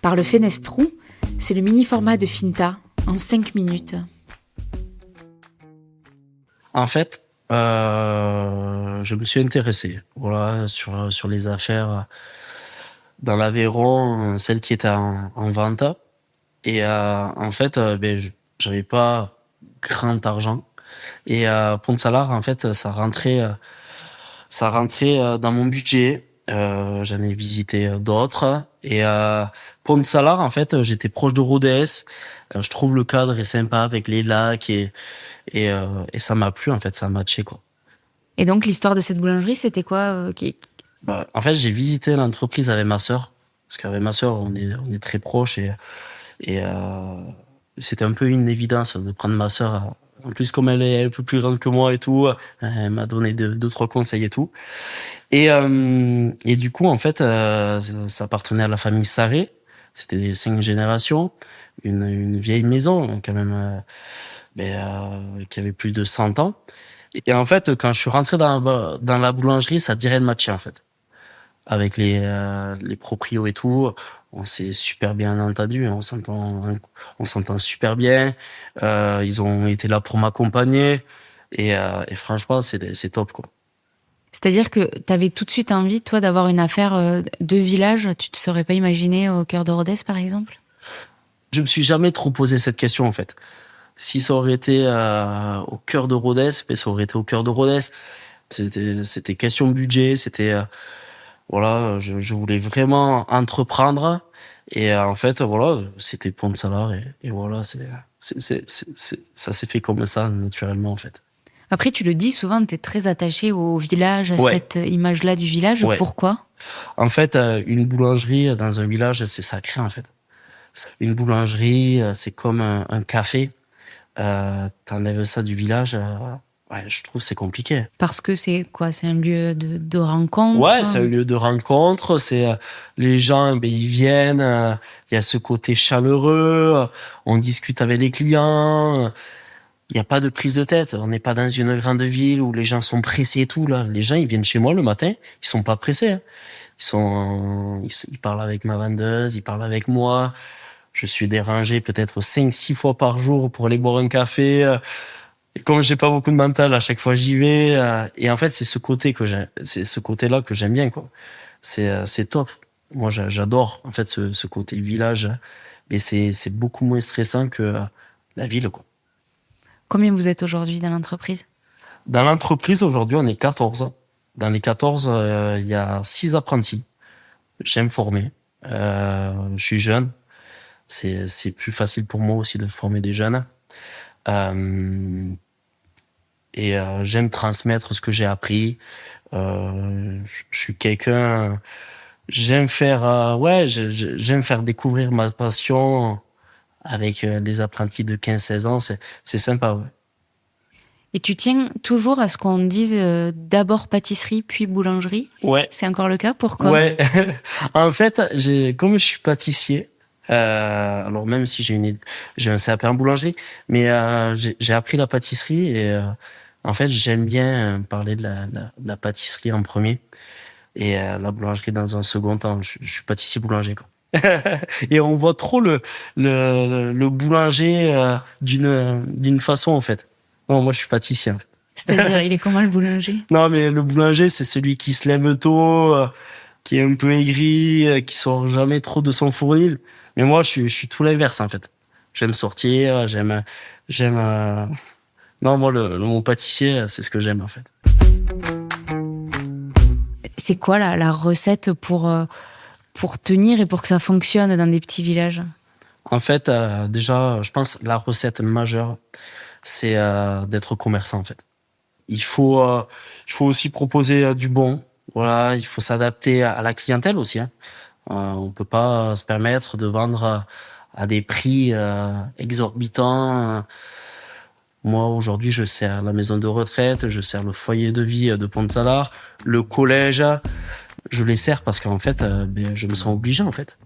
par le Fenestrou. C'est le mini-format de Finta, en 5 minutes. En fait, je me suis intéressé sur les affaires dans l'Aveyron, celles qui étaient en vente. Et en fait, j'avais pas grand argent. Et Pont-de-Salars, en fait, ça rentrait dans mon budget. J'en ai visité d'autres. Et Pont-de-Salars, en fait, j'étais proche de Rodez. Je trouve le cadre est sympa avec les lacs et ça m'a plu, en fait, ça a matché, quoi. Et donc, l'histoire de cette boulangerie, c'était quoi En fait, j'ai visité l'entreprise avec ma sœur. Parce qu'avec ma sœur, on est très proches et c'était un peu une évidence de prendre ma sœur. En plus, comme elle est un peu plus grande que moi et tout, elle m'a donné deux, trois conseils et tout. Et du coup, en fait, ça appartenait à la famille Sarré. C'était 5 générations. Une vieille maison, quand même, qui avait plus de 100 ans. Et en fait, quand je suis rentré dans la boulangerie, ça dirait de matcher, en fait. Avec les proprios et tout, on s'est super bien entendu, on s'entend super bien. Ils ont été là pour m'accompagner et franchement, c'est top, quoi. C'est-à-dire que t'avais tout de suite envie, toi, d'avoir une affaire de village. Tu te serais pas imaginé au cœur de Rodez, par exemple? Je me suis jamais trop posé cette question, en fait. Si ça aurait été au cœur de Rodez, ça aurait été au cœur de Rodez. C'était question budget, je voulais vraiment entreprendre et en fait c'était Pont-de-Salars et voilà, ça s'est fait comme ça naturellement, en fait. Après, tu le dis souvent, t'es très attaché au village, à Ouais. cette image-là du village. Ouais. Pourquoi? En fait, une boulangerie dans un village, c'est sacré, en fait. Une boulangerie, c'est comme un café. T'enlèves ça du village, je trouve que c'est compliqué. Parce que c'est quoi? C'est un lieu de rencontre? Ouais, c'est un lieu de rencontre. C'est les gens, ils viennent. Il y a ce côté chaleureux. On discute avec les clients. Il y a pas de prise de tête. On n'est pas dans une grande ville où les gens sont pressés et tout. Là, les gens, ils viennent chez moi le matin. Ils sont pas pressés, hein. Ils parlent avec ma vendeuse. Ils parlent avec moi. Je suis dérangé peut-être 5-6 fois par jour pour aller boire un café. Et comme j'ai pas beaucoup de mental, à chaque fois j'y vais. Et en fait, c'est ce côté-là que j'aime bien, quoi. C'est top. Moi, j'adore en fait ce côté village. Mais c'est beaucoup moins stressant que la ville, quoi. Combien vous êtes aujourd'hui dans l'entreprise? Dans l'entreprise, aujourd'hui, on est 14. Dans les 14, il y a 6 apprentis. J'aime former. Je suis jeune. C'est plus facile pour moi aussi de former des jeunes. J'aime transmettre ce que j'ai appris. Je suis quelqu'un. J'aime faire j'aime faire découvrir ma passion avec des apprentis de 15-16 ans. C'est sympa, ouais. Et tu tiens toujours à ce qu'on dise d'abord pâtisserie puis boulangerie? Ouais. C'est encore le cas? Pourquoi? Ouais. En fait, comme je suis pâtissier, alors même si j'ai un CAP en boulangerie, mais j'ai appris la pâtisserie et en fait j'aime bien parler de la pâtisserie en premier et la boulangerie dans un second temps. Je suis pâtissier boulanger, quoi. Et on voit trop le boulanger d'une façon, en fait. Non, moi je suis pâtissier, en fait. C'est-à-dire, il est comment le boulanger? Non, mais le boulanger, c'est celui qui se lève tôt, qui est un peu aigri, qui sort jamais trop de son fournil. Mais moi, je suis tout l'inverse, en fait. J'aime sortir, Non, moi, mon pâtissier, c'est ce que j'aime, en fait. C'est quoi la recette pour tenir et pour que ça fonctionne dans des petits villages? En fait, déjà, je pense la recette majeure, c'est d'être commerçant, en fait. Il faut aussi proposer du bon. Voilà, il faut s'adapter à la clientèle aussi, hein. On peut pas se permettre de vendre à des prix exorbitants. Moi, aujourd'hui, je sers la maison de retraite, je sers le foyer de vie de Pont-de-Salars, le collège. Je les sers parce qu'en fait, je me sens obligé, en fait.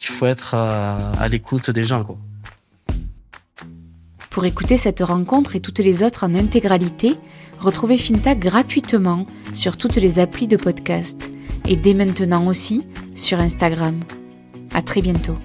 Il faut être à l'écoute des gens, quoi. Pour écouter cette rencontre et toutes les autres en intégralité, retrouvez Finta gratuitement sur toutes les applis de podcast et dès maintenant aussi sur Instagram. À très bientôt.